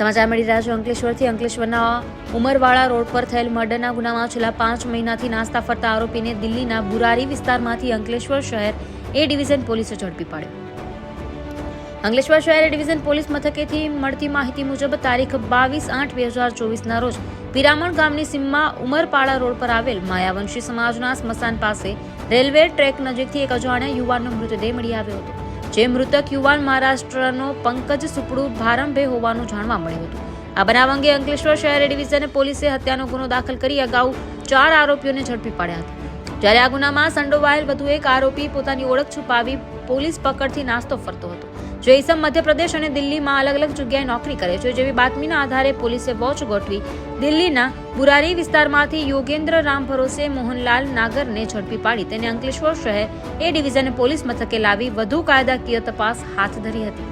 સમાચાર મળી રહ્યા છે અંકલેશ્વરથી। અંકલેશ્વરના ઉમરવાડા રોડ પર થયેલ મર્ડરના ગુનામાં છેલ્લા 5 મહિનાથી નાસ્તા ફરતા આરોપીને દિલ્હીના બુરારી વિસ્તારમાંથી અંકલેશ્વર શહેર એ ડિવિઝન પોલીસે ઝડપી પાડ્યો। અંકલેશ્વર શહેર એ ડિવિઝન પોલીસ મથકેથી મળતી માહિતી મુજબ તારીખ 22/8/2024ના રોજ પિરામણ ગામની સીમમાં ઉમરપાડા રોડ પર આવેલ માયાવંશી સમાજના સ્મશાન પાસે રેલવે ટ્રેક નજીકથી એક અજાણ્યા યુવાનનો મૃતદેહ મળી આવ્યો હતો। જે મૃતક યુવાન મહારાષ્ટ્રનો પંકજ સુપડુ ભારંભે હોવાનું જાણવા મળ્યું હતું। આ બનાવ અંગે અંકલેશ્વર શહેર ડિવિઝન પોલીસે હત્યાનો ગુનો દાખલ કરી અગાઉ 4 આરોપીઓને ઝડપી પાડ્યા હતા। જ્યારે આ ગુનામાં સંડોવાયેલ વધુ એક આરોપી પોતાની ઓળખ છુપાવી પોલીસ પકડથી નાસ્તો ફરતો હતો। જે ઇસમ મધ્યપ્રદેશ અને દિલ્હીમાં અલગ અલગ જગ્યાએ નોકરી કરે છે। જેવી બાતમીના આધારે પોલીસે વોચ ગોઠવી દિલ્હીના બુરારી વિસ્તારમાંથી યોગેન્દ્ર રામ ભરોસે મોહનલાલ નાગરને ઝડપી પાડી તેને અંકલેશ્વર શહેર એ ડિવિઝન પોલીસ મથકે લાવી વધુ કાયદાકીય તપાસ હાથ ધરી હતી।